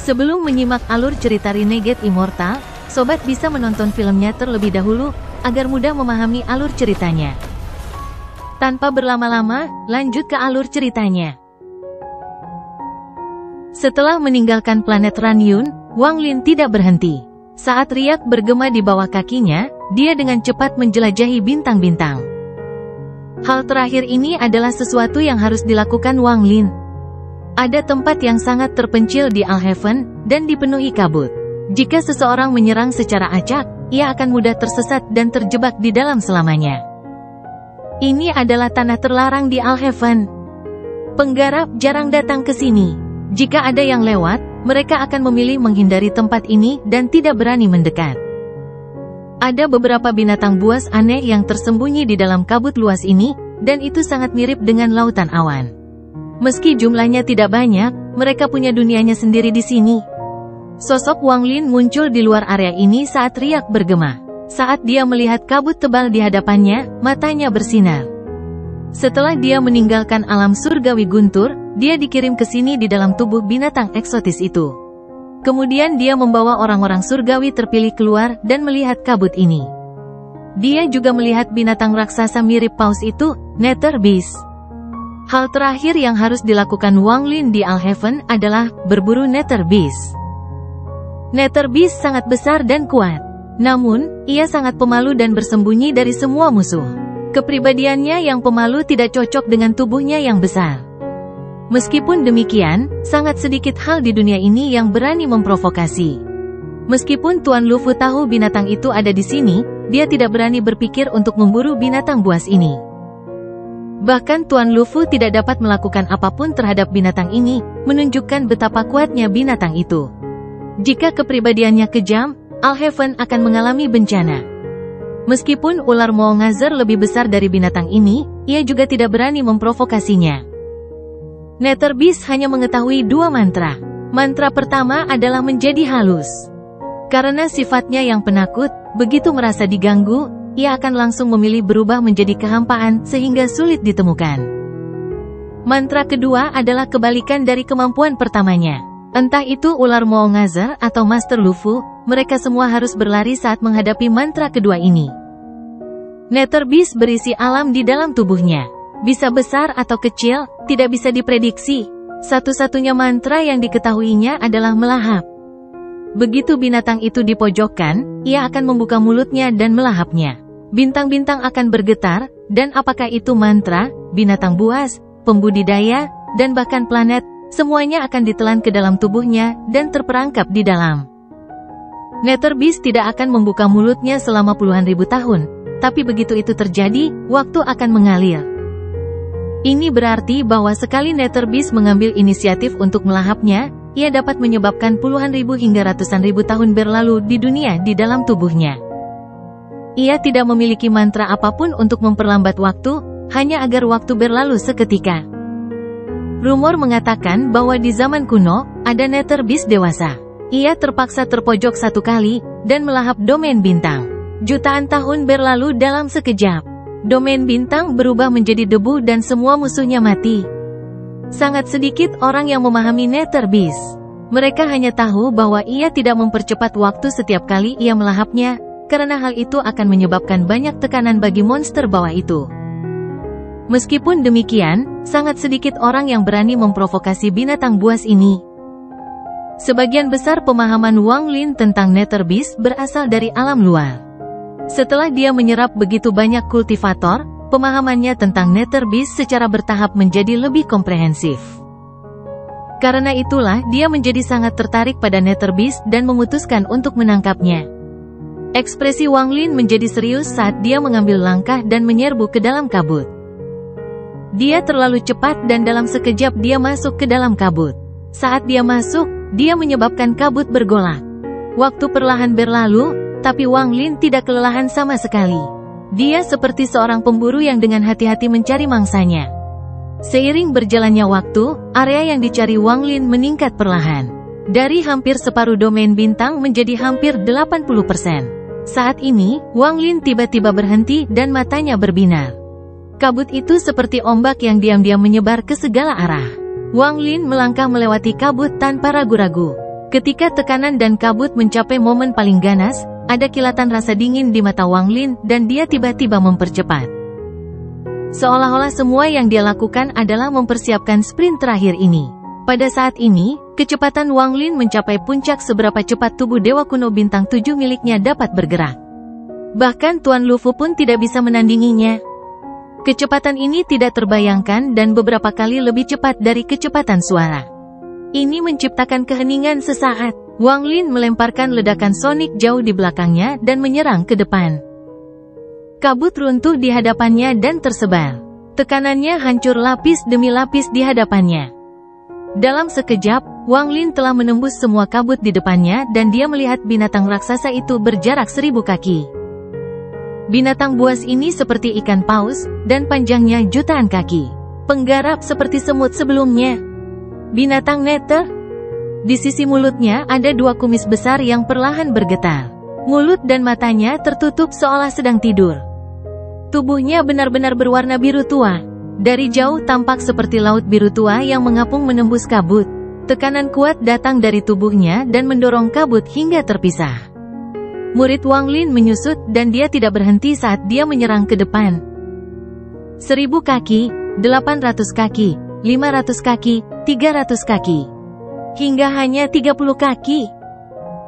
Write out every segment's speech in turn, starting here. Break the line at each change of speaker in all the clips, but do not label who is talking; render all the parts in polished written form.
Sebelum menyimak alur cerita Renegade Immortal, sobat bisa menonton filmnya terlebih dahulu, agar mudah memahami alur ceritanya. Tanpa berlama-lama, lanjut ke alur ceritanya. Setelah meninggalkan planet Ranyun, Wang Lin tidak berhenti. Saat riak bergema di bawah kakinya, dia dengan cepat menjelajahi bintang-bintang. Hal terakhir ini adalah sesuatu yang harus dilakukan Wang Lin. Ada tempat yang sangat terpencil di Alhaven, dan dipenuhi kabut. Jika seseorang menyerang secara acak, ia akan mudah tersesat dan terjebak di dalam selamanya. Ini adalah tanah terlarang di Alhaven. Penggarap jarang datang ke sini. Jika ada yang lewat, mereka akan memilih menghindari tempat ini dan tidak berani mendekat. Ada beberapa binatang buas aneh yang tersembunyi di dalam kabut luas ini, dan itu sangat mirip dengan lautan awan. Meski jumlahnya tidak banyak, mereka punya dunianya sendiri di sini. Sosok Wang Lin muncul di luar area ini saat riak bergema. Saat dia melihat kabut tebal di hadapannya, matanya bersinar. Setelah dia meninggalkan alam surgawi guntur, dia dikirim ke sini di dalam tubuh binatang eksotis itu. Kemudian dia membawa orang-orang surgawi terpilih keluar dan melihat kabut ini. Dia juga melihat binatang raksasa mirip paus itu, Nether Beast. Hal terakhir yang harus dilakukan Wang Lin di Alhaven adalah berburu Nether Beast. Nether Beast sangat besar dan kuat. Namun, ia sangat pemalu dan bersembunyi dari semua musuh. Kepribadiannya yang pemalu tidak cocok dengan tubuhnya yang besar. Meskipun demikian, sangat sedikit hal di dunia ini yang berani memprovokasi. Meskipun Tuan Lufu tahu binatang itu ada di sini, dia tidak berani berpikir untuk memburu binatang buas ini. Bahkan Tuan Lufu tidak dapat melakukan apapun terhadap binatang ini, menunjukkan betapa kuatnya binatang itu. Jika kepribadiannya kejam, Alhaven akan mengalami bencana. Meskipun ular Moongazer lebih besar dari binatang ini, ia juga tidak berani memprovokasinya. Nether Beast hanya mengetahui dua mantra. Mantra pertama adalah menjadi halus. Karena sifatnya yang penakut, begitu merasa diganggu, ia akan langsung memilih berubah menjadi kehampaan sehingga sulit ditemukan. Mantra kedua adalah kebalikan dari kemampuan pertamanya. Entah itu ular Moongazer atau Master Lufu, mereka semua harus berlari saat menghadapi mantra kedua ini. Nether Beast berisi alam di dalam tubuhnya. Bisa besar atau kecil, tidak bisa diprediksi. Satu-satunya mantra yang diketahuinya adalah melahap. Begitu binatang itu dipojokkan, ia akan membuka mulutnya dan melahapnya. Bintang-bintang akan bergetar, dan apakah itu mantra, binatang buas, pembudidaya, dan bahkan planet, semuanya akan ditelan ke dalam tubuhnya dan terperangkap di dalam. Nether Beast tidak akan membuka mulutnya selama puluhan ribu tahun, tapi begitu itu terjadi, waktu akan mengalir. Ini berarti bahwa sekali Nether Beast mengambil inisiatif untuk melahapnya, ia dapat menyebabkan puluhan ribu hingga ratusan ribu tahun berlalu di dunia di dalam tubuhnya. Ia tidak memiliki mantra apapun untuk memperlambat waktu, hanya agar waktu berlalu seketika. Rumor mengatakan bahwa di zaman kuno, ada Nether Beast dewasa. Ia terpaksa terpojok satu kali, dan melahap domain bintang. Jutaan tahun berlalu dalam sekejap. Domain bintang berubah menjadi debu dan semua musuhnya mati. Sangat sedikit orang yang memahami Nether Beast. Mereka hanya tahu bahwa ia tidak mempercepat waktu setiap kali ia melahapnya, karena hal itu akan menyebabkan banyak tekanan bagi monster bawah itu. Meskipun demikian, sangat sedikit orang yang berani memprovokasi binatang buas ini. Sebagian besar pemahaman Wang Lin tentang Nether Beast berasal dari alam luar. Setelah dia menyerap begitu banyak kultivator, pemahamannya tentang Nether Beast secara bertahap menjadi lebih komprehensif. Karena itulah dia menjadi sangat tertarik pada Nether Beast dan memutuskan untuk menangkapnya. Ekspresi Wang Lin menjadi serius saat dia mengambil langkah dan menyerbu ke dalam kabut. Dia terlalu cepat dan dalam sekejap dia masuk ke dalam kabut. Saat dia masuk, dia menyebabkan kabut bergolak. Waktu perlahan berlalu, tapi Wang Lin tidak kelelahan sama sekali. Dia seperti seorang pemburu yang dengan hati-hati mencari mangsanya. Seiring berjalannya waktu, area yang dicari Wang Lin meningkat perlahan. Dari hampir separuh domain bintang menjadi hampir 80%. Saat ini, Wang Lin tiba-tiba berhenti dan matanya berbinar. Kabut itu seperti ombak yang diam-diam menyebar ke segala arah. Wang Lin melangkah melewati kabut tanpa ragu-ragu. Ketika tekanan dan kabut mencapai momen paling ganas, ada kilatan rasa dingin di mata Wang Lin dan dia tiba-tiba mempercepat. Seolah-olah semua yang dia lakukan adalah mempersiapkan sprint terakhir ini. Pada saat ini, kecepatan Wang Lin mencapai puncak seberapa cepat tubuh Dewa Kuno Bintang 7 miliknya dapat bergerak. Bahkan Tuan Lufu pun tidak bisa menandinginya. Kecepatan ini tidak terbayangkan dan beberapa kali lebih cepat dari kecepatan suara. Ini menciptakan keheningan sesaat. Wang Lin melemparkan ledakan sonik jauh di belakangnya dan menyerang ke depan. Kabut runtuh di hadapannya dan tersebar. Tekanannya hancur lapis demi lapis di hadapannya. Dalam sekejap, Wang Lin telah menembus semua kabut di depannya dan dia melihat binatang raksasa itu berjarak 1000 kaki. Binatang buas ini seperti ikan paus, dan panjangnya jutaan kaki. Penggarap seperti semut sebelumnya. Binatang Nether. Di sisi mulutnya ada 2 kumis besar yang perlahan bergetar. Mulut dan matanya tertutup seolah sedang tidur. Tubuhnya benar-benar berwarna biru tua. Dari jauh tampak seperti laut biru tua yang mengapung menembus kabut. Tekanan kuat datang dari tubuhnya dan mendorong kabut hingga terpisah. Murid Wang Lin menyusut dan dia tidak berhenti saat dia menyerang ke depan. 1000 kaki, 800 kaki, 500 kaki, 300 kaki. Hingga hanya 30 kaki.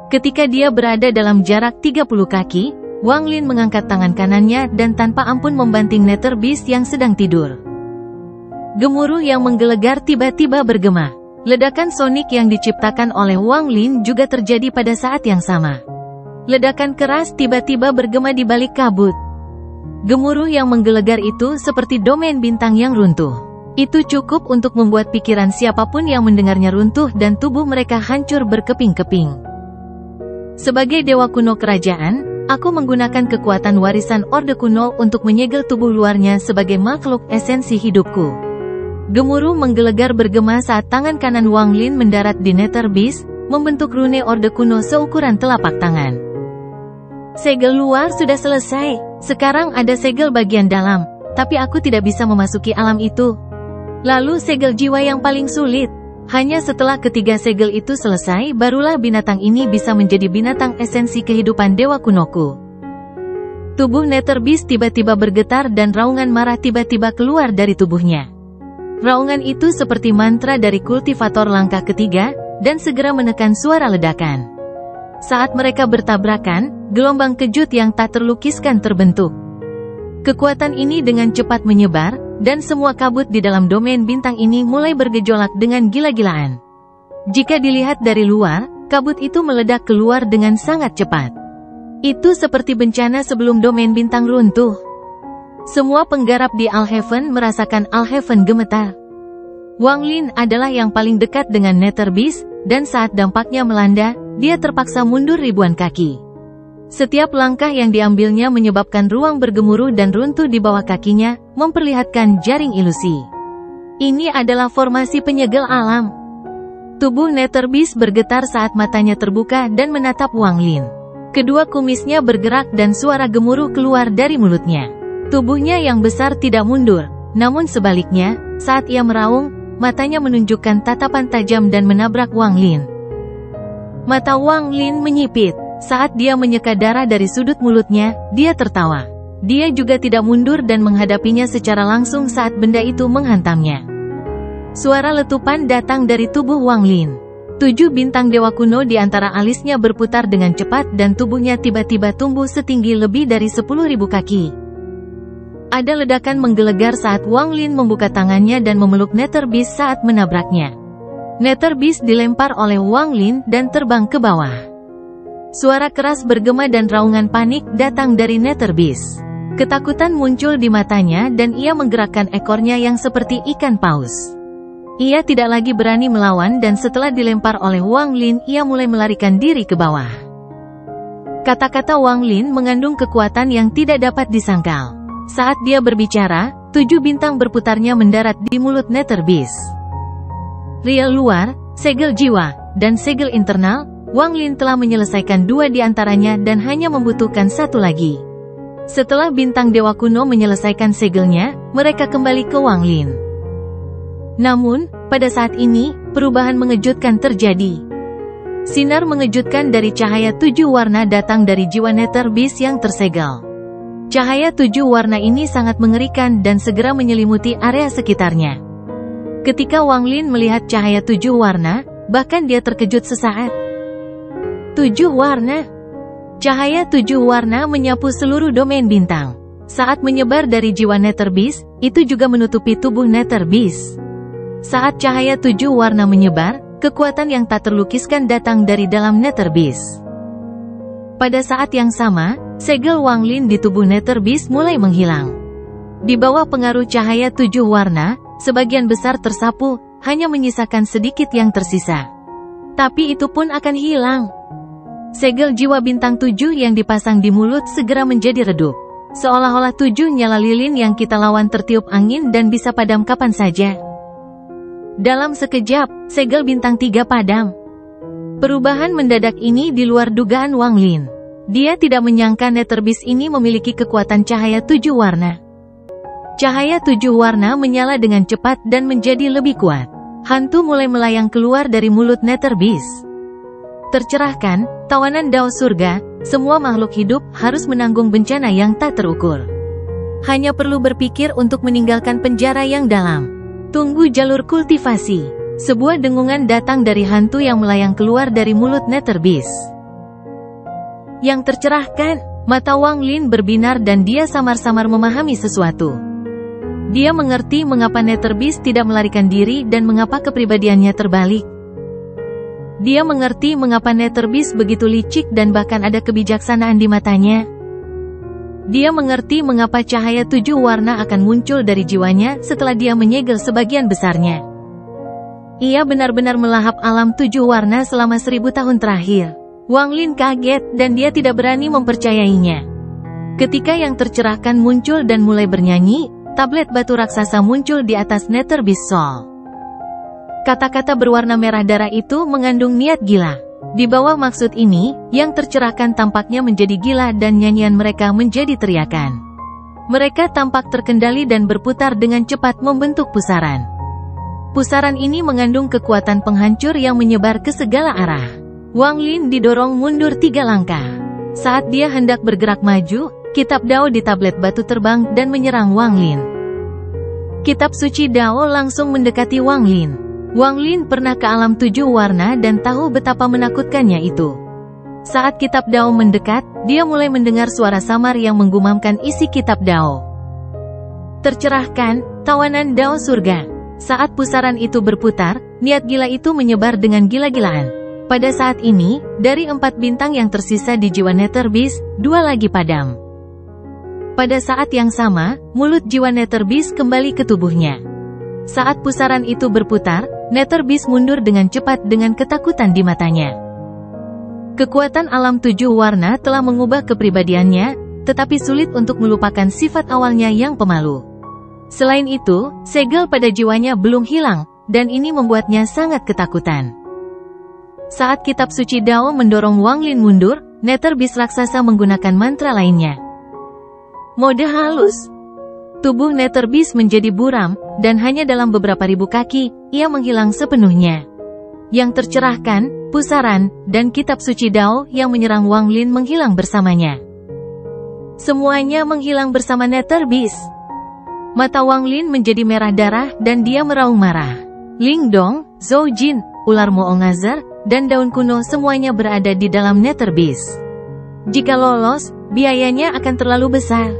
Ketika dia berada dalam jarak 30 kaki, Wang Lin mengangkat tangan kanannya dan tanpa ampun membanting Nether Beast yang sedang tidur. Gemuruh yang menggelegar tiba-tiba bergema. Ledakan sonik yang diciptakan oleh Wang Lin juga terjadi pada saat yang sama. Ledakan keras tiba-tiba bergema di balik kabut. Gemuruh yang menggelegar itu seperti domain bintang yang runtuh. Itu cukup untuk membuat pikiran siapapun yang mendengarnya runtuh dan tubuh mereka hancur berkeping-keping. Sebagai dewa kuno kerajaan, aku menggunakan kekuatan warisan Orde Kuno untuk menyegel tubuh luarnya sebagai makhluk esensi hidupku. Gemuruh menggelegar bergema saat tangan kanan Wang Lin mendarat di Nether Beast, membentuk rune Orde Kuno seukuran telapak tangan. Segel luar sudah selesai, sekarang ada segel bagian dalam, tapi aku tidak bisa memasuki alam itu. Lalu segel jiwa yang paling sulit. Hanya setelah ketiga segel itu selesai, barulah binatang ini bisa menjadi binatang esensi kehidupan dewa kunoku. Tubuh Nether Beast tiba-tiba bergetar dan raungan marah tiba-tiba keluar dari tubuhnya. Raungan itu seperti mantra dari kultivator langkah ketiga, dan segera menekan suara ledakan. Saat mereka bertabrakan, gelombang kejut yang tak terlukiskan terbentuk. Kekuatan ini dengan cepat menyebar, dan semua kabut di dalam domain bintang ini mulai bergejolak dengan gila-gilaan. Jika dilihat dari luar, kabut itu meledak keluar dengan sangat cepat. Itu seperti bencana sebelum domain bintang runtuh. Semua penggarap di Alhaven merasakan Alhaven gemetar. Wang Lin adalah yang paling dekat dengan Nether Beast, dan saat dampaknya melanda, dia terpaksa mundur ribuan kaki. Setiap langkah yang diambilnya menyebabkan ruang bergemuruh dan runtuh di bawah kakinya, memperlihatkan jaring ilusi. Ini adalah formasi penyegel alam. Tubuh Nether Beast bergetar saat matanya terbuka dan menatap Wang Lin. Kedua kumisnya bergerak dan suara gemuruh keluar dari mulutnya. Tubuhnya yang besar tidak mundur, namun sebaliknya, saat ia meraung, matanya menunjukkan tatapan tajam dan menabrak Wang Lin. Mata Wang Lin menyipit. Saat dia menyeka darah dari sudut mulutnya, dia tertawa. Dia juga tidak mundur dan menghadapinya secara langsung saat benda itu menghantamnya. Suara letupan datang dari tubuh Wang Lin. 7 bintang dewa kuno di antara alisnya berputar dengan cepat dan tubuhnya tiba-tiba tumbuh setinggi lebih dari 10.000 kaki. Ada ledakan menggelegar saat Wang Lin membuka tangannya dan memeluk Nether Beast saat menabraknya. Nether Beast dilempar oleh Wang Lin dan terbang ke bawah. Suara keras bergema dan raungan panik datang dari Nether Beast. Ketakutan muncul di matanya dan ia menggerakkan ekornya yang seperti ikan paus. Ia tidak lagi berani melawan dan setelah dilempar oleh Wang Lin, ia mulai melarikan diri ke bawah. Kata-kata Wang Lin mengandung kekuatan yang tidak dapat disangkal. Saat dia berbicara, 7 bintang berputarnya mendarat di mulut Nether Beast. Riel luar, segel jiwa, dan segel internal, Wang Lin telah menyelesaikan 2 di antaranya dan hanya membutuhkan 1 lagi. Setelah bintang dewa kuno menyelesaikan segelnya, mereka kembali ke Wang Lin. Namun, pada saat ini, perubahan mengejutkan terjadi. Sinar mengejutkan dari cahaya 7 warna datang dari jiwa Nether Beast yang tersegel. Cahaya 7 warna ini sangat mengerikan dan segera menyelimuti area sekitarnya. Ketika Wang Lin melihat cahaya 7 warna, bahkan dia terkejut sesaat. 7 warna. Cahaya 7 warna menyapu seluruh domain bintang. Saat menyebar dari jiwa Nether Beast, itu juga menutupi tubuh Nether Beast. Saat cahaya 7 warna menyebar, kekuatan yang tak terlukiskan datang dari dalam Nether Beast. Pada saat yang sama, segel Wang Lin di tubuh Nether Beast mulai menghilang. Di bawah pengaruh cahaya 7 warna, sebagian besar tersapu, hanya menyisakan sedikit yang tersisa. Tapi itu pun akan hilang. Segel jiwa bintang 7 yang dipasang di mulut segera menjadi redup. Seolah-olah 7 nyala lilin yang kita lawan tertiup angin dan bisa padam kapan saja. Dalam sekejap, segel bintang 3 padam. Perubahan mendadak ini di luar dugaan Wang Lin. Dia tidak menyangka Nether Beast ini memiliki kekuatan cahaya 7 warna. Cahaya 7 warna menyala dengan cepat dan menjadi lebih kuat. Hantu mulai melayang keluar dari mulut Nether Beast. Tercerahkan, tawanan Dao Surga, semua makhluk hidup harus menanggung bencana yang tak terukur. Hanya perlu berpikir untuk meninggalkan penjara yang dalam. Tunggu jalur kultivasi. Sebuah dengungan datang dari hantu yang melayang keluar dari mulut Nether Beast. Yang tercerahkan, mata Wang Lin berbinar dan dia samar-samar memahami sesuatu. Dia mengerti mengapa Nether Beast tidak melarikan diri dan mengapa kepribadiannya terbalik. Dia mengerti mengapa Nether Beast begitu licik dan bahkan ada kebijaksanaan di matanya. Dia mengerti mengapa cahaya 7 warna akan muncul dari jiwanya setelah dia menyegel sebagian besarnya. Ia benar-benar melahap alam 7 warna selama 1000 tahun terakhir. Wang Lin kaget dan dia tidak berani mempercayainya. Ketika yang tercerahkan muncul dan mulai bernyanyi, tablet batu raksasa muncul di atas Nether Beast Soul. Kata-kata berwarna merah darah itu mengandung niat gila. Di bawah maksud ini, yang tercerahkan tampaknya menjadi gila dan nyanyian mereka menjadi teriakan. Mereka tampak terkendali dan berputar dengan cepat membentuk pusaran. Pusaran ini mengandung kekuatan penghancur yang menyebar ke segala arah. Wang Lin didorong mundur 3 langkah. Saat dia hendak bergerak maju, kitab Dao di tablet batu terbang dan menyerang Wang Lin. Kitab suci Dao langsung mendekati Wang Lin. Wang Lin pernah ke alam 7 warna dan tahu betapa menakutkannya itu. Saat kitab Dao mendekat, dia mulai mendengar suara samar yang menggumamkan isi kitab Dao. Tercerahkan, tawanan Dao surga. Saat pusaran itu berputar, niat gila itu menyebar dengan gila-gilaan. Pada saat ini, dari 4 bintang yang tersisa di jiwa Nether Beast, 2 lagi padam. Pada saat yang sama, mulut jiwa Nether Beast kembali ke tubuhnya. Saat pusaran itu berputar, Nether Beast mundur dengan cepat dengan ketakutan di matanya. Kekuatan alam 7 warna telah mengubah kepribadiannya, tetapi sulit untuk melupakan sifat awalnya yang pemalu. Selain itu, segel pada jiwanya belum hilang, dan ini membuatnya sangat ketakutan. Saat kitab suci Dao mendorong Wang Lin mundur, Nether Beast raksasa menggunakan mantra lainnya. Mode halus. Tubuh Nether Beast menjadi buram, dan hanya dalam beberapa ribu kaki, ia menghilang sepenuhnya. Yang tercerahkan, pusaran, dan kitab suci Dao yang menyerang Wang Lin menghilang bersamanya. Semuanya menghilang bersama Nether Beast. Mata Wang Lin menjadi merah darah dan dia meraung marah. Ling Dong, Zhou Jin, ular Moongazar, dan daun kuno semuanya berada di dalam Nether Beast. Jika lolos, biayanya akan terlalu besar.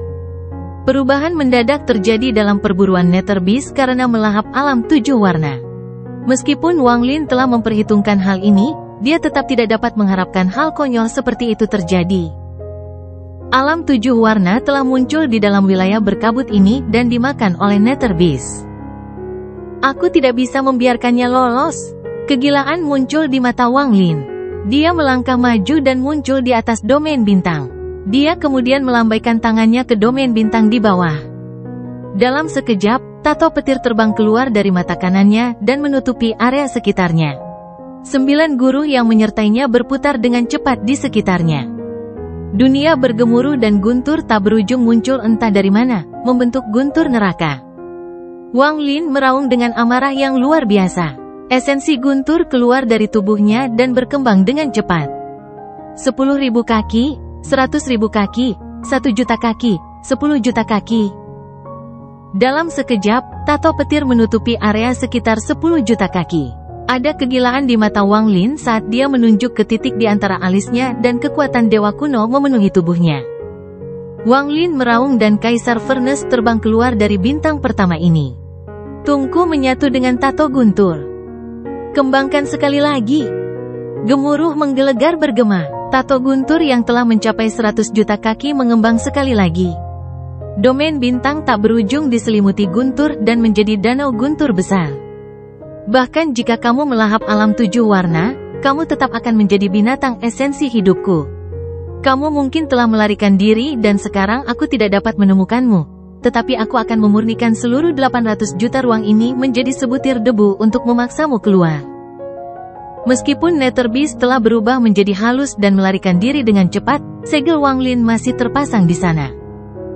Perubahan mendadak terjadi dalam perburuan Nether Beast karena melahap alam 7 warna. Meskipun Wang Lin telah memperhitungkan hal ini, dia tetap tidak dapat mengharapkan hal konyol seperti itu terjadi. Alam 7 warna telah muncul di dalam wilayah berkabut ini dan dimakan oleh Nether Beast. Aku tidak bisa membiarkannya lolos. Kegilaan muncul di mata Wang Lin. Dia melangkah maju dan muncul di atas domain bintang. Dia kemudian melambaikan tangannya ke domain bintang di bawah. Dalam sekejap, tato petir terbang keluar dari mata kanannya dan menutupi area sekitarnya. 9 guru yang menyertainya berputar dengan cepat di sekitarnya. Dunia bergemuruh dan guntur tak berujung muncul entah dari mana, membentuk guntur neraka. Wang Lin meraung dengan amarah yang luar biasa. Esensi guntur keluar dari tubuhnya dan berkembang dengan cepat. 10.000 kaki, 100.000 kaki, 1 juta kaki, 10 juta kaki. Dalam sekejap, tato petir menutupi area sekitar 10 juta kaki. Ada kegilaan di mata Wang Lin saat dia menunjuk ke titik di antara alisnya dan kekuatan dewa kuno memenuhi tubuhnya. Wang Lin meraung dan Kaisar Furnace terbang keluar dari bintang pertama ini. Tungku menyatu dengan tato guntur. Kembangkan sekali lagi. Gemuruh menggelegar bergema. Tato guntur yang telah mencapai 100 juta kaki mengembang sekali lagi. Domain bintang tak berujung diselimuti guntur dan menjadi danau guntur besar. Bahkan jika kamu melahap alam 7 warna, kamu tetap akan menjadi binatang esensi hidupku. Kamu mungkin telah melarikan diri dan sekarang aku tidak dapat menemukanmu. Tetapi aku akan memurnikan seluruh 800 juta ruang ini menjadi sebutir debu untuk memaksamu keluar. Meskipun Nether Beast telah berubah menjadi halus dan melarikan diri dengan cepat, segel Wang Lin masih terpasang di sana.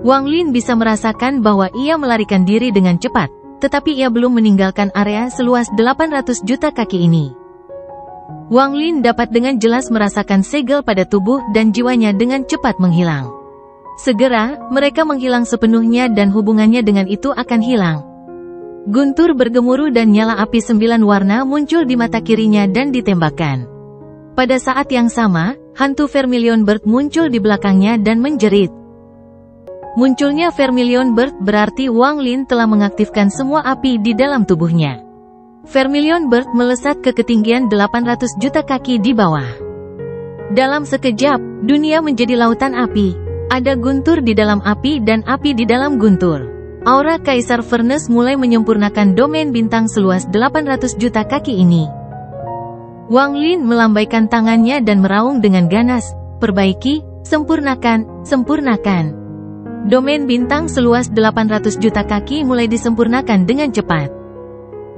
Wang Lin bisa merasakan bahwa ia melarikan diri dengan cepat, tetapi ia belum meninggalkan area seluas 800 juta kaki ini. Wang Lin dapat dengan jelas merasakan segel pada tubuh dan jiwanya dengan cepat menghilang. Segera, mereka menghilang sepenuhnya dan hubungannya dengan itu akan hilang. Guntur bergemuruh dan nyala api 9 warna muncul di mata kirinya dan ditembakkan. Pada saat yang sama, hantu Vermilion Bird muncul di belakangnya dan menjerit. Munculnya Vermilion Bird berarti Wang Lin telah mengaktifkan semua api di dalam tubuhnya. Vermilion Bird melesat ke ketinggian 800 juta kaki di bawah. Dalam sekejap, dunia menjadi lautan api. Ada guntur di dalam api dan api di dalam guntur. Aura Kaisar Furnace mulai menyempurnakan domain bintang seluas 800 juta kaki ini. Wang Lin melambaikan tangannya dan meraung dengan ganas, "Perbaiki, sempurnakan, sempurnakan." Domain bintang seluas 800 juta kaki mulai disempurnakan dengan cepat.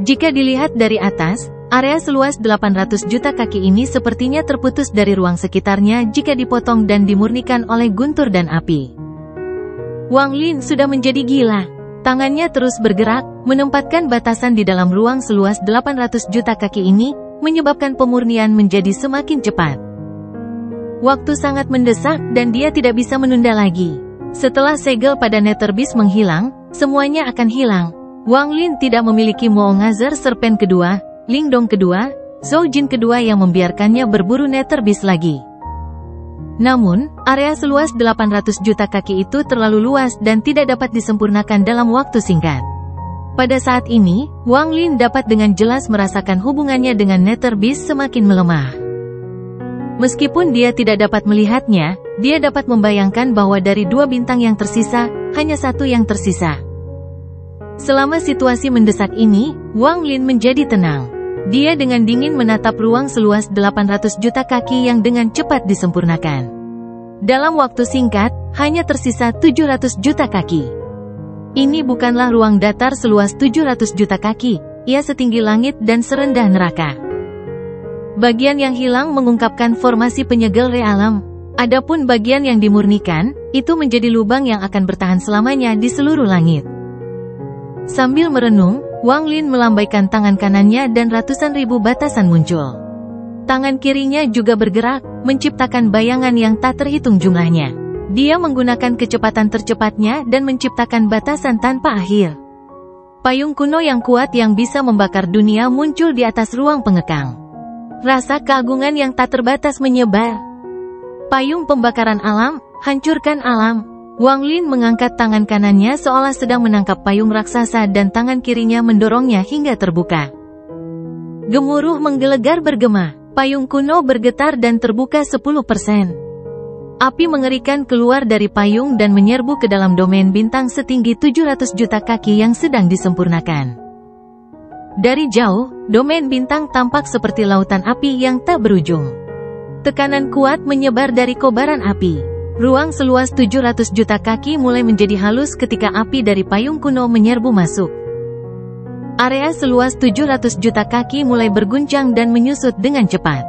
Jika dilihat dari atas, area seluas 800 juta kaki ini sepertinya terputus dari ruang sekitarnya jika dipotong dan dimurnikan oleh guntur dan api. Wang Lin sudah menjadi gila. Tangannya terus bergerak, menempatkan batasan di dalam ruang seluas 800 juta kaki ini, menyebabkan pemurnian menjadi semakin cepat. Waktu sangat mendesak dan dia tidak bisa menunda lagi. Setelah segel pada Nether Beast menghilang, semuanya akan hilang. Wang Lin tidak memiliki Moongazer Serpent kedua, Lingdong kedua, Zhou Jin kedua yang membiarkannya berburu Nether Beast lagi. Namun, area seluas 800 juta kaki itu terlalu luas dan tidak dapat disempurnakan dalam waktu singkat. Pada saat ini, Wang Lin dapat dengan jelas merasakan hubungannya dengan Nether Beast semakin melemah. Meskipun dia tidak dapat melihatnya, dia dapat membayangkan bahwa dari 2 bintang yang tersisa, hanya 1 yang tersisa. Selama situasi mendesak ini, Wang Lin menjadi tenang. Dia dengan dingin menatap ruang seluas 800 juta kaki yang dengan cepat disempurnakan. Dalam waktu singkat, hanya tersisa 700 juta kaki. Ini bukanlah ruang datar seluas 700 juta kaki, ia setinggi langit dan serendah neraka. Bagian yang hilang mengungkapkan formasi penyegel realem. Adapun bagian yang dimurnikan, itu menjadi lubang yang akan bertahan selamanya di seluruh langit. Sambil merenung, Wang Lin melambaikan tangan kanannya dan ratusan ribu batasan muncul. Tangan kirinya juga bergerak, menciptakan bayangan yang tak terhitung jumlahnya. Dia menggunakan kecepatan tercepatnya dan menciptakan batasan tanpa akhir. Payung kuno yang kuat yang bisa membakar dunia muncul di atas ruang pengekang. Rasa keagungan yang tak terbatas menyebar. Payung pembakaran alam, hancurkan alam. Wang Lin mengangkat tangan kanannya seolah sedang menangkap payung raksasa dan tangan kirinya mendorongnya hingga terbuka. Gemuruh menggelegar bergema. Payung kuno bergetar dan terbuka 10%. Api mengerikan keluar dari payung dan menyerbu ke dalam domain bintang setinggi 700 juta kaki yang sedang disempurnakan. Dari jauh, domain bintang tampak seperti lautan api yang tak berujung. Tekanan kuat menyebar dari kobaran api. Ruang seluas 700 juta kaki mulai menjadi halus ketika api dari payung kuno menyerbu masuk. Area seluas 700 juta kaki mulai berguncang dan menyusut dengan cepat.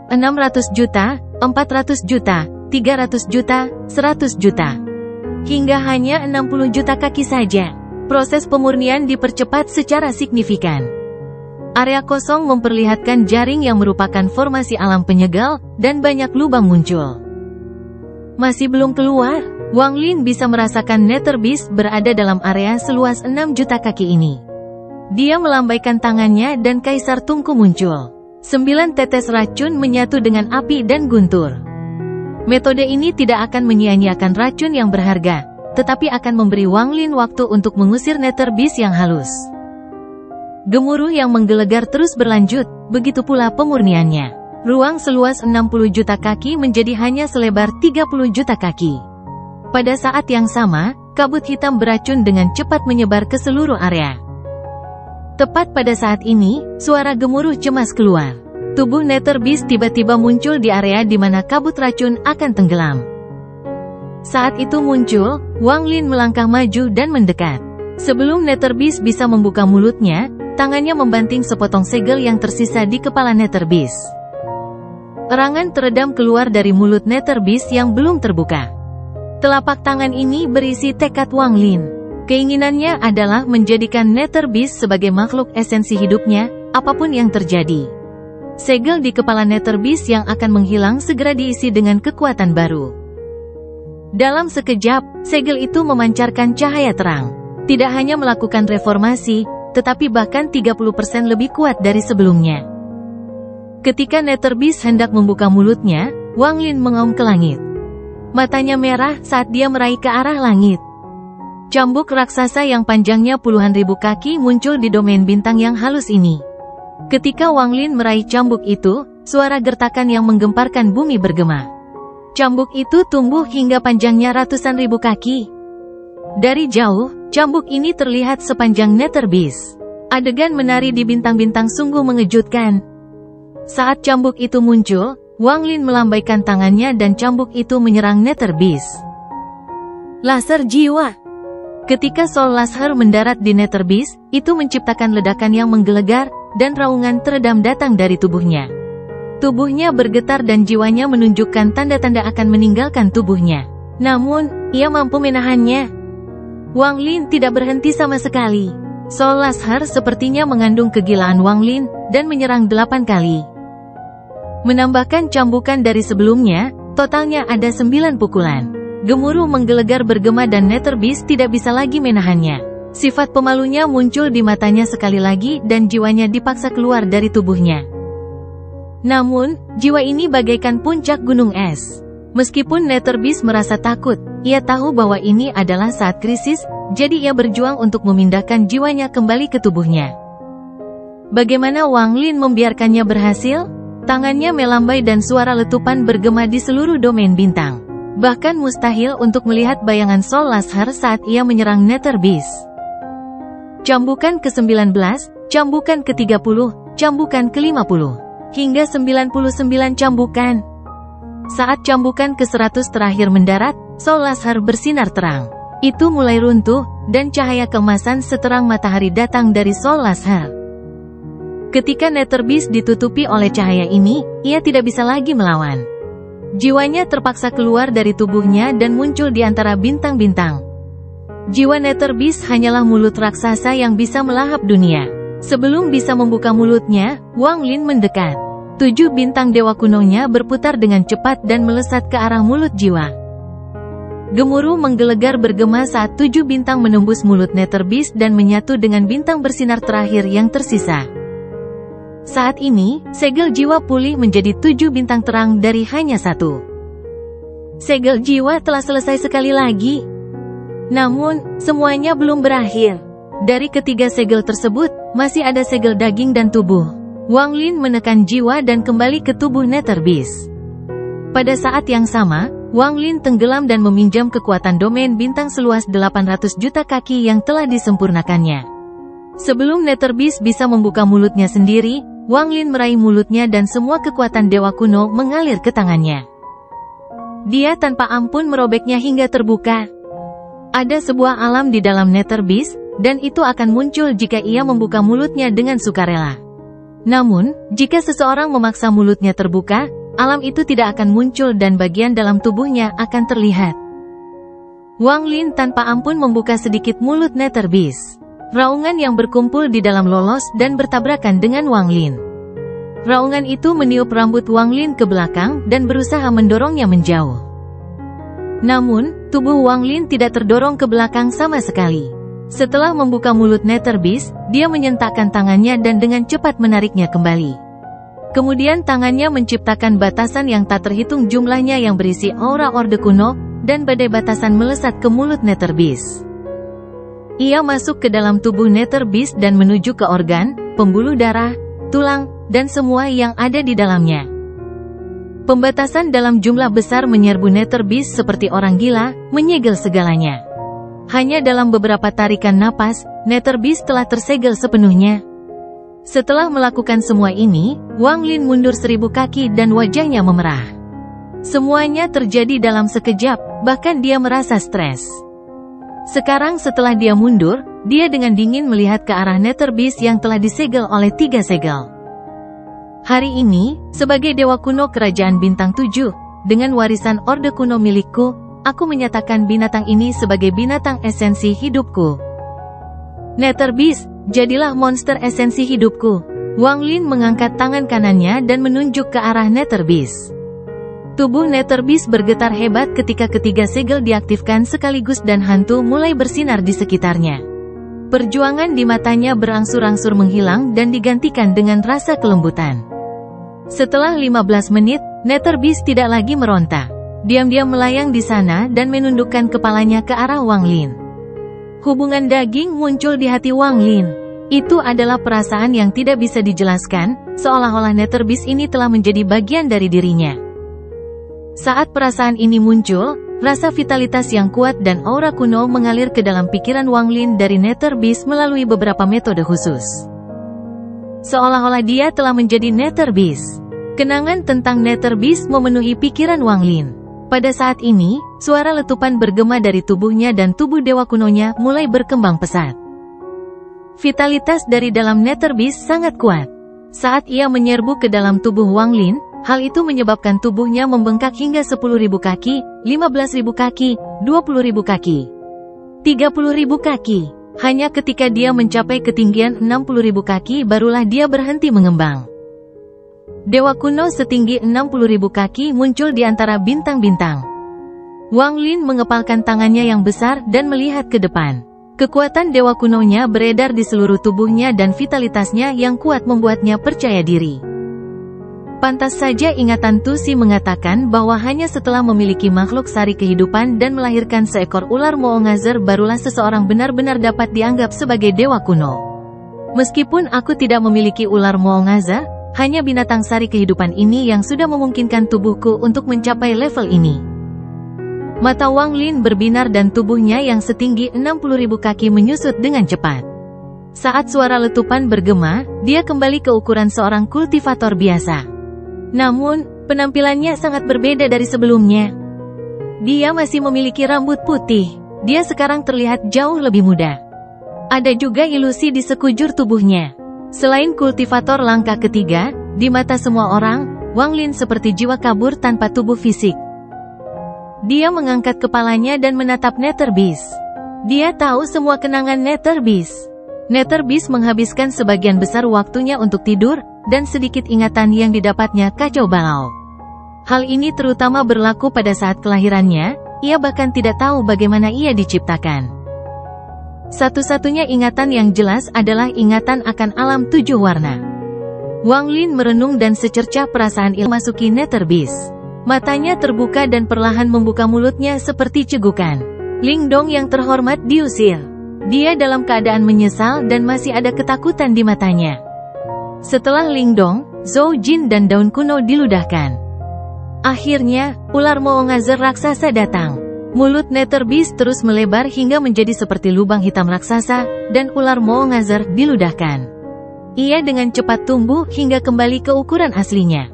600 juta, 400 juta, 300 juta, 100 juta. Hingga hanya 60 juta kaki saja. Proses pemurnian dipercepat secara signifikan. Area kosong memperlihatkan jaring yang merupakan formasi alam penyegal, dan banyak lubang muncul. Masih belum keluar, Wang Lin bisa merasakan Nether Beast berada dalam area seluas 6 juta kaki ini. Dia melambaikan tangannya dan Kaisar Tungku muncul. 9 tetes racun menyatu dengan api dan guntur. Metode ini tidak akan menyia-nyiakan racun yang berharga, tetapi akan memberi Wang Lin waktu untuk mengusir Nether Beast yang halus. Gemuruh yang menggelegar terus berlanjut, begitu pula pemurniannya. Ruang seluas 60 juta kaki menjadi hanya selebar 30 juta kaki. Pada saat yang sama, kabut hitam beracun dengan cepat menyebar ke seluruh area. Tepat pada saat ini, suara gemuruh cemas keluar. Tubuh Nether Beast tiba-tiba muncul di area di mana kabut racun akan tenggelam. Saat itu muncul, Wang Lin melangkah maju dan mendekat. Sebelum Nether Beast bisa membuka mulutnya, tangannya membanting sepotong segel yang tersisa di kepala Nether Beast. Erangan teredam keluar dari mulut Nether Beast yang belum terbuka. Telapak tangan ini berisi tekad Wang Lin. Keinginannya adalah menjadikan Nether Beast sebagai makhluk esensi hidupnya, apapun yang terjadi. Segel di kepala Nether Beast yang akan menghilang segera diisi dengan kekuatan baru. Dalam sekejap, segel itu memancarkan cahaya terang. Tidak hanya melakukan reformasi, tetapi bahkan 30% lebih kuat dari sebelumnya. Ketika Nether Beast hendak membuka mulutnya, Wang Lin mengaum ke langit. Matanya merah saat dia meraih ke arah langit. Cambuk raksasa yang panjangnya puluhan ribu kaki muncul di domain bintang yang halus ini. Ketika Wang Lin meraih cambuk itu, suara gertakan yang menggemparkan bumi bergema. Cambuk itu tumbuh hingga panjangnya ratusan ribu kaki. Dari jauh, cambuk ini terlihat sepanjang Nether Beast. Adegan menari di bintang-bintang sungguh mengejutkan. Saat cambuk itu muncul, Wang Lin melambaikan tangannya dan cambuk itu menyerang Nether Beast. Laser jiwa. Ketika Soul Laser mendarat di Nether Beast, itu menciptakan ledakan yang menggelegar, dan raungan teredam datang dari tubuhnya. Tubuhnya bergetar dan jiwanya menunjukkan tanda-tanda akan meninggalkan tubuhnya. Namun, ia mampu menahannya. Wang Lin tidak berhenti sama sekali. Soul Laser sepertinya mengandung kegilaan Wang Lin, dan menyerang 8 kali. Menambahkan cambukan dari sebelumnya, totalnya ada 9 pukulan. Gemuruh menggelegar bergema dan Nether Beast tidak bisa lagi menahannya. Sifat pemalunya muncul di matanya sekali lagi dan jiwanya dipaksa keluar dari tubuhnya. Namun, jiwa ini bagaikan puncak gunung es. Meskipun Nether Beast merasa takut, ia tahu bahwa ini adalah saat krisis, jadi ia berjuang untuk memindahkan jiwanya kembali ke tubuhnya. Bagaimana Wang Lin membiarkannya berhasil? Tangannya melambai dan suara letupan bergema di seluruh domain bintang. Bahkan mustahil untuk melihat bayangan Soul Laser saat ia menyerang Nether Beast. Cambukan ke-19, cambukan ke-30, cambukan ke-50, hingga 99 cambukan. Saat cambukan ke-100 terakhir mendarat, Soul Laser bersinar terang. Itu mulai runtuh, dan cahaya keemasan seterang matahari datang dari Soul Laser. Ketika Nether Beast ditutupi oleh cahaya ini, ia tidak bisa lagi melawan. Jiwanya terpaksa keluar dari tubuhnya dan muncul di antara bintang-bintang. Jiwa Nether Beast hanyalah mulut raksasa yang bisa melahap dunia. Sebelum bisa membuka mulutnya, Wang Lin mendekat. 7 bintang dewa kunonya berputar dengan cepat dan melesat ke arah mulut jiwa. Gemuruh menggelegar bergema saat 7 bintang menembus mulut Nether Beast dan menyatu dengan bintang bersinar terakhir yang tersisa. Saat ini, segel jiwa pulih menjadi 7 bintang terang dari hanya 1. Segel jiwa telah selesai sekali lagi. Namun, semuanya belum berakhir. Dari ketiga segel tersebut, masih ada segel daging dan tubuh. Wang Lin menekan jiwa dan kembali ke tubuh Nether Beast. Pada saat yang sama, Wang Lin tenggelam dan meminjam kekuatan domain bintang seluas 800 juta kaki yang telah disempurnakannya. Sebelum Nether Beast bisa membuka mulutnya sendiri, Wang Lin meraih mulutnya dan semua kekuatan dewa kuno mengalir ke tangannya. Dia tanpa ampun merobeknya hingga terbuka. Ada sebuah alam di dalam Nether Beast, dan itu akan muncul jika ia membuka mulutnya dengan sukarela. Namun, jika seseorang memaksa mulutnya terbuka, alam itu tidak akan muncul dan bagian dalam tubuhnya akan terlihat. Wang Lin tanpa ampun membuka sedikit mulut Nether Beast. Raungan yang berkumpul di dalam lolos dan bertabrakan dengan Wang Lin. Raungan itu meniup rambut Wang Lin ke belakang dan berusaha mendorongnya menjauh. Namun, tubuh Wang Lin tidak terdorong ke belakang sama sekali. Setelah membuka mulut Nether Beast, dia menyentakkan tangannya dan dengan cepat menariknya kembali. Kemudian tangannya menciptakan batasan yang tak terhitung jumlahnya yang berisi aura Orde Kuno, dan badai batasan melesat ke mulut Nether Beast. Ia masuk ke dalam tubuh Nether Beast dan menuju ke organ, pembuluh darah, tulang, dan semua yang ada di dalamnya. Pembatasan dalam jumlah besar menyerbu Nether Beast seperti orang gila, menyegel segalanya. Hanya dalam beberapa tarikan napas, Nether Beast telah tersegel sepenuhnya. Setelah melakukan semua ini, Wang Lin mundur 1000 kaki dan wajahnya memerah. Semuanya terjadi dalam sekejap, bahkan dia merasa stres. Sekarang setelah dia mundur, dia dengan dingin melihat ke arah Nether Beast yang telah disegel oleh 3 segel. Hari ini, sebagai Dewa Kuno Kerajaan Bintang 7, dengan warisan Orde Kuno milikku, aku menyatakan binatang ini sebagai binatang esensi hidupku. Nether Beast, jadilah monster esensi hidupku. Wang Lin mengangkat tangan kanannya dan menunjuk ke arah Nether Beast. Tubuh Nether Beast bergetar hebat ketika ketiga segel diaktifkan sekaligus dan hantu mulai bersinar di sekitarnya. Perjuangan di matanya berangsur-angsur menghilang dan digantikan dengan rasa kelembutan. Setelah 15 menit, Nether Beast tidak lagi meronta. Diam-diam melayang di sana dan menundukkan kepalanya ke arah Wang Lin. Hubungan daging muncul di hati Wang Lin. Itu adalah perasaan yang tidak bisa dijelaskan, seolah-olah Nether Beast ini telah menjadi bagian dari dirinya. Saat perasaan ini muncul, rasa vitalitas yang kuat dan aura kuno mengalir ke dalam pikiran Wang Lin dari Nether Beast melalui beberapa metode khusus. Seolah-olah dia telah menjadi Nether Beast. Kenangan tentang Nether Beast memenuhi pikiran Wang Lin. Pada saat ini, suara letupan bergema dari tubuhnya dan tubuh Dewa Kunonya mulai berkembang pesat. Vitalitas dari dalam Nether Beast sangat kuat. Saat ia menyerbu ke dalam tubuh Wang Lin, hal itu menyebabkan tubuhnya membengkak hingga 10.000 kaki, 15.000 kaki, 20.000 kaki, 30.000 kaki. Hanya ketika dia mencapai ketinggian 60.000 kaki barulah dia berhenti mengembang. Dewa Kuno setinggi 60.000 kaki muncul di antara bintang-bintang. Wang Lin mengepalkan tangannya yang besar dan melihat ke depan. Kekuatan Dewa Kunonya beredar di seluruh tubuhnya dan vitalitasnya yang kuat membuatnya percaya diri. Pantas saja ingatan Tusi mengatakan bahwa hanya setelah memiliki makhluk sari kehidupan dan melahirkan seekor ular Moongazer barulah seseorang benar-benar dapat dianggap sebagai Dewa Kuno. Meskipun aku tidak memiliki ular Moongazer, hanya binatang sari kehidupan ini yang sudah memungkinkan tubuhku untuk mencapai level ini. Mata Wang Lin berbinar dan tubuhnya yang setinggi 60.000 kaki menyusut dengan cepat. Saat suara letupan bergema, dia kembali ke ukuran seorang kultivator biasa. Namun, penampilannya sangat berbeda dari sebelumnya. Dia masih memiliki rambut putih. Dia sekarang terlihat jauh lebih muda. Ada juga ilusi di sekujur tubuhnya. Selain kultivator langkah ketiga, di mata semua orang, Wang Lin seperti jiwa kabur tanpa tubuh fisik. Dia mengangkat kepalanya dan menatap Nether Beast. Dia tahu semua kenangan Nether Beast. Nether Beast menghabiskan sebagian besar waktunya untuk tidur, dan sedikit ingatan yang didapatnya kacau balau. Hal ini terutama berlaku pada saat kelahirannya, ia bahkan tidak tahu bagaimana ia diciptakan. Satu-satunya ingatan yang jelas adalah ingatan akan alam 7 warna. Wang Lin merenung dan secercah perasaan memasuki Nether Beast. Matanya terbuka dan perlahan membuka mulutnya seperti cegukan. Lingdong yang terhormat diusir. Dia dalam keadaan menyesal dan masih ada ketakutan di matanya. Setelah Lingdong, Zhou Jin dan daun kuno diludahkan. Akhirnya, ular Moongazer raksasa datang. Mulut Nether Beast terus melebar hingga menjadi seperti lubang hitam raksasa, dan ular Moongazer diludahkan. Ia dengan cepat tumbuh hingga kembali ke ukuran aslinya.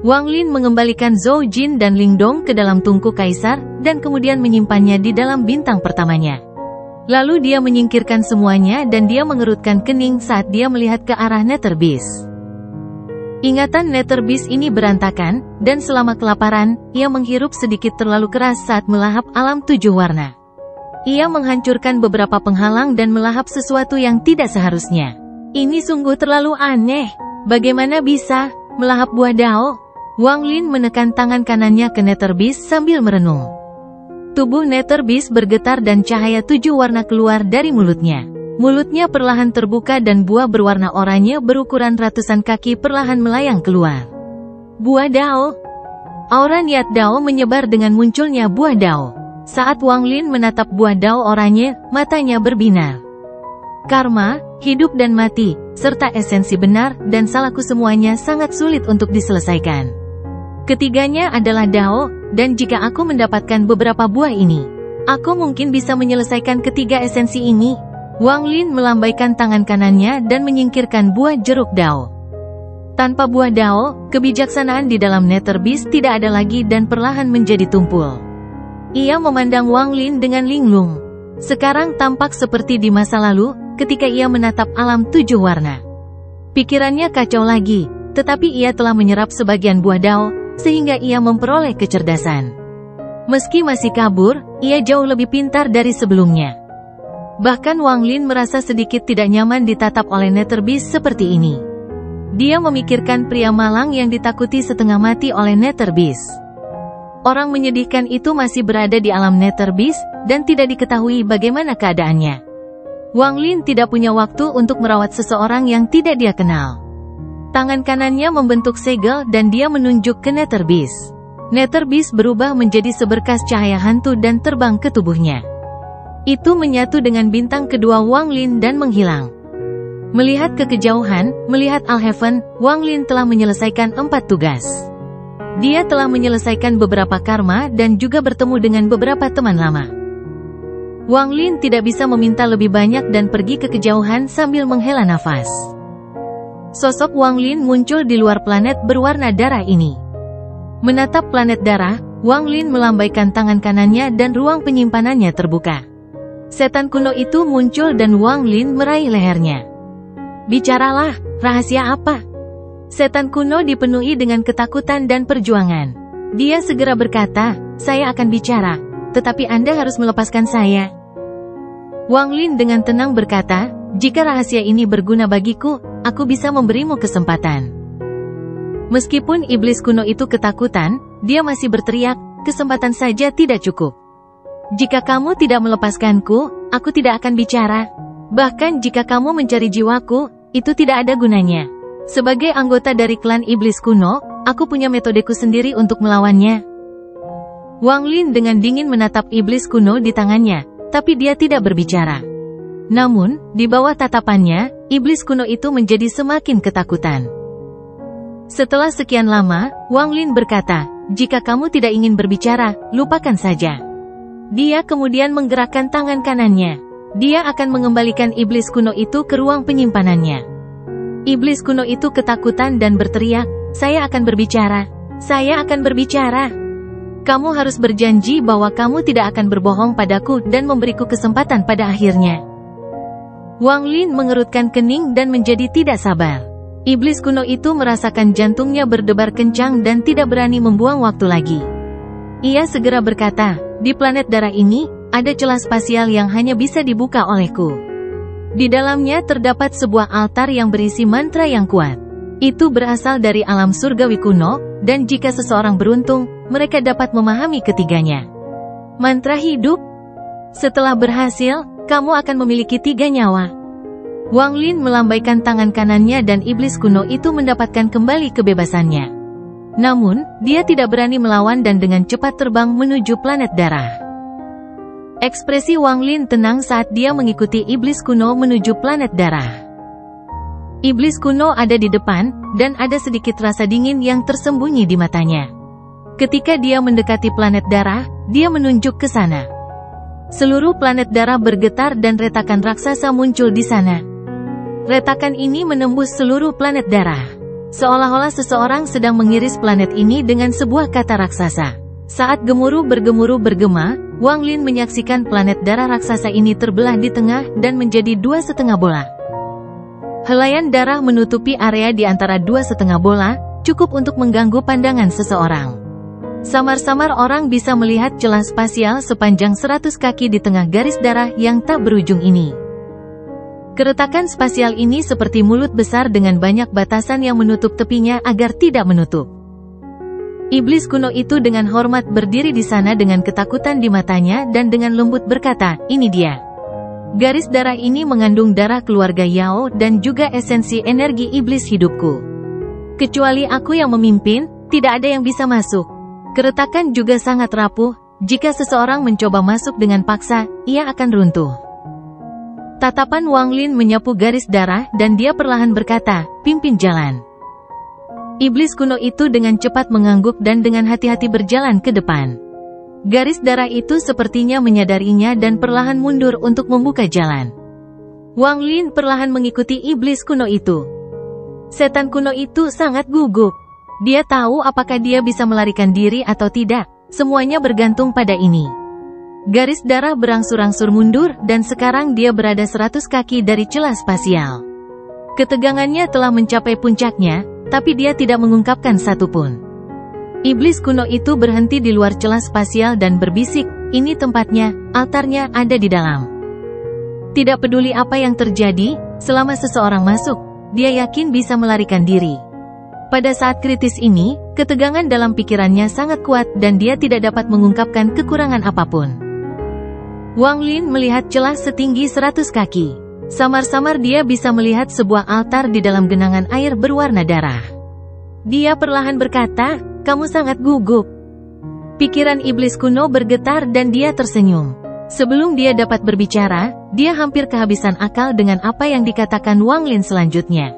Wang Lin mengembalikan Zhou Jin dan Lingdong ke dalam tungku kaisar, dan kemudian menyimpannya di dalam bintang pertamanya. Lalu dia menyingkirkan semuanya dan dia mengerutkan kening saat dia melihat ke arah Nether Beast. Ingatan Nether Beast ini berantakan, dan selama kelaparan, ia menghirup sedikit terlalu keras saat melahap alam 7 warna. Ia menghancurkan beberapa penghalang dan melahap sesuatu yang tidak seharusnya. Ini sungguh terlalu aneh. Bagaimana bisa melahap buah dao? Wang Lin menekan tangan kanannya ke Nether Beast sambil merenung. Tubuh Nether Beast bergetar dan cahaya 7 warna keluar dari mulutnya. Mulutnya perlahan terbuka dan buah berwarna oranye berukuran ratusan kaki perlahan melayang keluar. Buah dao. Aura niat dao menyebar dengan munculnya buah dao. Saat Wang Lin menatap buah dao oranye, matanya berbinar. Karma, hidup dan mati, serta esensi benar dan salahku semuanya sangat sulit untuk diselesaikan. Ketiganya adalah dao, dan jika aku mendapatkan beberapa buah ini, aku mungkin bisa menyelesaikan ketiga esensi ini. Wang Lin melambaikan tangan kanannya dan menyingkirkan buah jeruk dao. Tanpa buah dao, kebijaksanaan di dalam Nether Beast tidak ada lagi dan perlahan menjadi tumpul. Ia memandang Wang Lin dengan linglung. Sekarang tampak seperti di masa lalu, ketika ia menatap alam 7 warna. Pikirannya kacau lagi, tetapi ia telah menyerap sebagian buah dao, sehingga ia memperoleh kecerdasan. Meski masih kabur, ia jauh lebih pintar dari sebelumnya. Bahkan Wang Lin merasa sedikit tidak nyaman ditatap oleh Nether Beast seperti ini. Dia memikirkan pria malang yang ditakuti setengah mati oleh Nether Beast. Orang menyedihkan itu masih berada di alam Nether Beast, dan tidak diketahui bagaimana keadaannya. Wang Lin tidak punya waktu untuk merawat seseorang yang tidak dia kenal. Tangan kanannya membentuk segel dan dia menunjuk ke Nether Beast. Nether Beast berubah menjadi seberkas cahaya hantu dan terbang ke tubuhnya. Itu menyatu dengan bintang kedua Wang Lin dan menghilang. Melihat ke kejauhan, melihat Alheaven, Wang Lin telah menyelesaikan 4 tugas. Dia telah menyelesaikan beberapa karma dan juga bertemu dengan beberapa teman lama. Wang Lin tidak bisa meminta lebih banyak dan pergi ke kejauhan sambil menghela nafas. Sosok Wang Lin muncul di luar planet berwarna darah ini. Menatap planet darah, Wang Lin melambaikan tangan kanannya dan ruang penyimpanannya terbuka. Setan kuno itu muncul dan Wang Lin meraih lehernya. Bicaralah, rahasia apa? Setan kuno dipenuhi dengan ketakutan dan perjuangan. Dia segera berkata, saya akan bicara, tetapi Anda harus melepaskan saya. Wang Lin dengan tenang berkata, jika rahasia ini berguna bagiku, aku bisa memberimu kesempatan. Meskipun iblis kuno itu ketakutan, dia masih berteriak, kesempatan saja tidak cukup. Jika kamu tidak melepaskanku, aku tidak akan bicara. Bahkan jika kamu mencari jiwaku, itu tidak ada gunanya. Sebagai anggota dari klan iblis kuno, aku punya metodeku sendiri untuk melawannya. Wang Lin dengan dingin menatap iblis kuno di tangannya, tapi dia tidak berbicara. Namun, di bawah tatapannya, iblis kuno itu menjadi semakin ketakutan. Setelah sekian lama, Wang Lin berkata, jika kamu tidak ingin berbicara, lupakan saja. Dia kemudian menggerakkan tangan kanannya. Dia akan mengembalikan iblis kuno itu ke ruang penyimpanannya. Iblis kuno itu ketakutan dan berteriak, saya akan berbicara. Saya akan berbicara. Kamu harus berjanji bahwa kamu tidak akan berbohong padaku dan memberiku kesempatan pada akhirnya. Wang Lin mengerutkan kening dan menjadi tidak sabar. Iblis kuno itu merasakan jantungnya berdebar kencang dan tidak berani membuang waktu lagi. Ia segera berkata, di planet darah ini, ada celah spasial yang hanya bisa dibuka olehku. Di dalamnya terdapat sebuah altar yang berisi mantra yang kuat. Itu berasal dari alam surgawi kuno, dan jika seseorang beruntung, mereka dapat memahami ketiganya. Mantra hidup. Setelah berhasil, kamu akan memiliki 3 nyawa. Wang Lin melambaikan tangan kanannya dan iblis kuno itu mendapatkan kembali kebebasannya. Namun, dia tidak berani melawan dan dengan cepat terbang menuju planet darah. Ekspresi Wang Lin tenang saat dia mengikuti iblis kuno menuju planet darah. Iblis kuno ada di depan, dan ada sedikit rasa dingin yang tersembunyi di matanya. Ketika dia mendekati planet darah, dia menunjuk ke sana. Seluruh planet darah bergetar dan retakan raksasa muncul di sana. Retakan ini menembus seluruh planet darah. Seolah-olah seseorang sedang mengiris planet ini dengan sebuah kata raksasa. Saat gemuruh bergema, Wang Lin menyaksikan planet darah raksasa ini terbelah di tengah dan menjadi 2,5 bola. Helaian darah menutupi area di antara 2,5 bola, cukup untuk mengganggu pandangan seseorang. Samar-samar orang bisa melihat celah spasial sepanjang 100 kaki di tengah garis darah yang tak berujung ini. Keretakan spasial ini seperti mulut besar dengan banyak batasan yang menutup tepinya agar tidak menutup. Iblis kuno itu dengan hormat berdiri di sana dengan ketakutan di matanya dan dengan lembut berkata, "Ini dia. Garis darah ini mengandung darah keluarga Yao dan juga esensi energi iblis hidupku. Kecuali aku yang memimpin, tidak ada yang bisa masuk." Keretakan juga sangat rapuh, jika seseorang mencoba masuk dengan paksa, ia akan runtuh. Tatapan Wang Lin menyapu garis darah dan dia perlahan berkata, "Pimpin jalan." Iblis kuno itu dengan cepat mengangguk dan dengan hati-hati berjalan ke depan. Garis darah itu sepertinya menyadarinya dan perlahan mundur untuk membuka jalan. Wang Lin perlahan mengikuti iblis kuno itu. Setan kuno itu sangat gugup. Dia tahu apakah dia bisa melarikan diri atau tidak, semuanya bergantung pada ini. Garis darah berangsur-angsur mundur dan sekarang dia berada 100 kaki dari celah spasial. Ketegangannya telah mencapai puncaknya, tapi dia tidak mengungkapkan satupun. Iblis kuno itu berhenti di luar celah spasial dan berbisik, "Ini tempatnya, altarnya ada di dalam." Tidak peduli apa yang terjadi, selama seseorang masuk, dia yakin bisa melarikan diri. Pada saat kritis ini, ketegangan dalam pikirannya sangat kuat dan dia tidak dapat mengungkapkan kekurangan apapun. Wang Lin melihat celah setinggi 100 kaki. Samar-samar dia bisa melihat sebuah altar di dalam genangan air berwarna darah. Dia perlahan berkata, "Kamu sangat gugup." Pikiran iblis kuno bergetar dan dia tersenyum. Sebelum dia dapat berbicara, dia hampir kehabisan akal dengan apa yang dikatakan Wang Lin selanjutnya.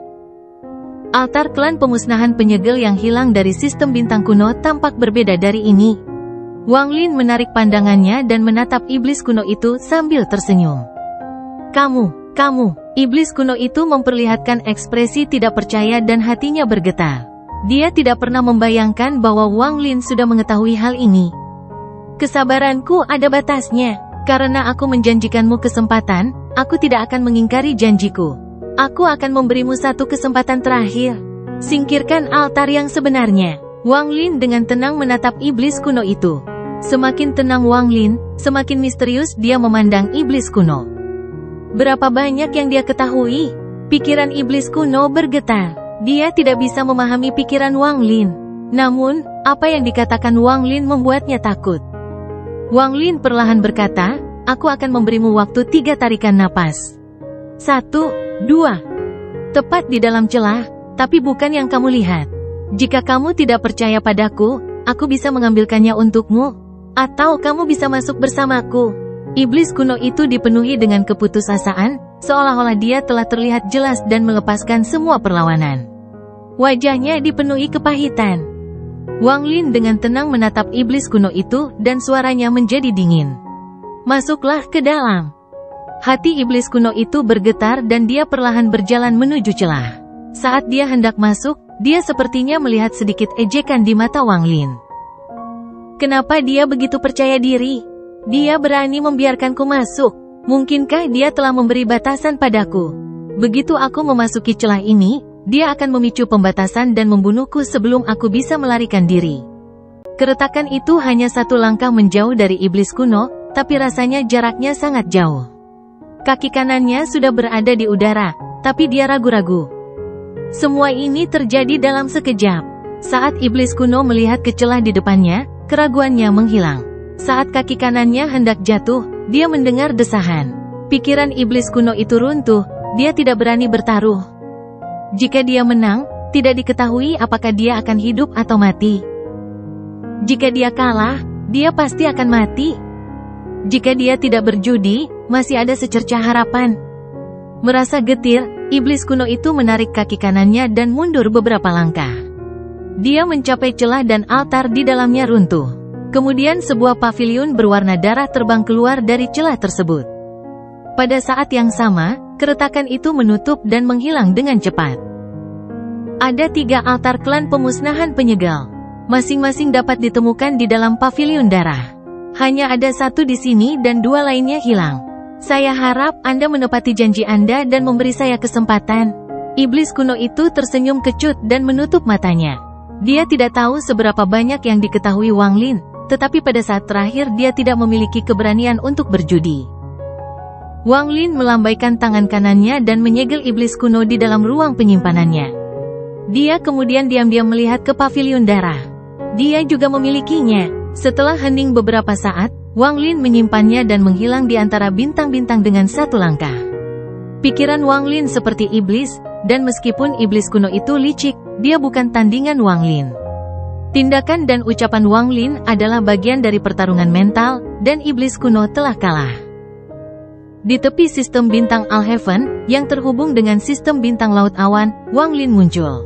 Altar klan pemusnahan penyegel yang hilang dari sistem bintang kuno tampak berbeda dari ini. Wang Lin menarik pandangannya dan menatap iblis kuno itu sambil tersenyum. Kamu, iblis kuno itu memperlihatkan ekspresi tidak percaya dan hatinya bergetar. Dia tidak pernah membayangkan bahwa Wang Lin sudah mengetahui hal ini. "Kesabaranku ada batasnya. Karena aku menjanjikanmu kesempatan, aku tidak akan mengingkari janjiku. Aku akan memberimu satu kesempatan terakhir. Singkirkan altar yang sebenarnya." Wang Lin dengan tenang menatap iblis kuno itu. Semakin tenang Wang Lin, semakin misterius dia memandang iblis kuno. Berapa banyak yang dia ketahui? Pikiran iblis kuno bergetar. Dia tidak bisa memahami pikiran Wang Lin. Namun, apa yang dikatakan Wang Lin membuatnya takut. Wang Lin perlahan berkata, "Aku akan memberimu waktu 3 tarikan napas. 1, 2. Tepat di dalam celah, tapi bukan yang kamu lihat. Jika kamu tidak percaya padaku, aku bisa mengambilkannya untukmu. Atau kamu bisa masuk bersamaku." Iblis kuno itu dipenuhi dengan keputusasaan, seolah-olah dia telah terlihat jelas dan melepaskan semua perlawanan. Wajahnya dipenuhi kepahitan. Wang Lin dengan tenang menatap iblis kuno itu dan suaranya menjadi dingin. "Masuklah ke dalam." Hati iblis kuno itu bergetar dan dia perlahan berjalan menuju celah. Saat dia hendak masuk, dia sepertinya melihat sedikit ejekan di mata Wang Lin. Kenapa dia begitu percaya diri? Dia berani membiarkanku masuk. Mungkinkah dia telah memberi batasan padaku? Begitu aku memasuki celah ini, dia akan memicu pembatasan dan membunuhku sebelum aku bisa melarikan diri. Keretakan itu hanya 1 langkah menjauh dari iblis kuno, tapi rasanya jaraknya sangat jauh. Kaki kanannya sudah berada di udara, tapi dia ragu-ragu. Semua ini terjadi dalam sekejap. Saat iblis kuno melihat ke celah di depannya, keraguannya menghilang. Saat kaki kanannya hendak jatuh, dia mendengar desahan. Pikiran iblis kuno itu runtuh, dia tidak berani bertaruh. Jika dia menang, tidak diketahui apakah dia akan hidup atau mati. Jika dia kalah, dia pasti akan mati. Jika dia tidak berjudi, masih ada secercah harapan. Merasa getir, iblis kuno itu menarik kaki kanannya dan mundur beberapa langkah. Dia mencapai celah dan altar di dalamnya runtuh. Kemudian sebuah paviliun berwarna darah terbang keluar dari celah tersebut. Pada saat yang sama, keretakan itu menutup dan menghilang dengan cepat. Ada 3 altar klan pemusnahan penyegel. Masing-masing dapat ditemukan di dalam paviliun darah. Hanya ada 1 di sini dan 2 lainnya hilang. Saya harap Anda menepati janji Anda dan memberi saya kesempatan. Iblis kuno itu tersenyum kecut dan menutup matanya. Dia tidak tahu seberapa banyak yang diketahui Wang Lin, tetapi pada saat terakhir dia tidak memiliki keberanian untuk berjudi. Wang Lin melambaikan tangan kanannya dan menyegel iblis kuno di dalam ruang penyimpanannya. Dia kemudian diam-diam melihat ke paviliun darah. Dia juga memilikinya. Setelah hening beberapa saat, Wang Lin menyimpannya dan menghilang di antara bintang-bintang dengan satu langkah. Pikiran Wang Lin seperti iblis, dan meskipun iblis kuno itu licik, dia bukan tandingan Wang Lin. Tindakan dan ucapan Wang Lin adalah bagian dari pertarungan mental, dan iblis kuno telah kalah. Di tepi sistem bintang Alheaven, yang terhubung dengan sistem bintang Laut Awan, Wang Lin muncul.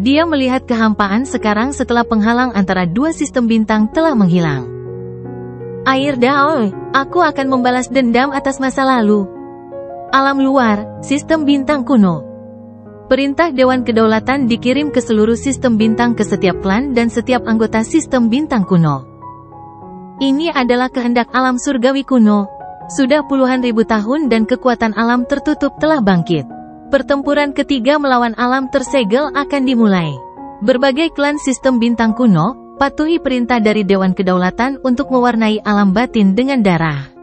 Dia melihat kehampaan sekarang setelah penghalang antara dua sistem bintang telah menghilang. Air Dao, aku akan membalas dendam atas masa lalu. Alam luar, sistem bintang kuno. Perintah Dewan Kedaulatan dikirim ke seluruh sistem bintang ke setiap klan dan setiap anggota sistem bintang kuno. Ini adalah kehendak alam surgawi kuno. Sudah puluhan ribu tahun dan kekuatan alam tertutup telah bangkit. Pertempuran ketiga melawan alam tersegel akan dimulai. Berbagai klan sistem bintang kuno, patuhi perintah dari Dewan Kedaulatan untuk mewarnai alam batin dengan darah.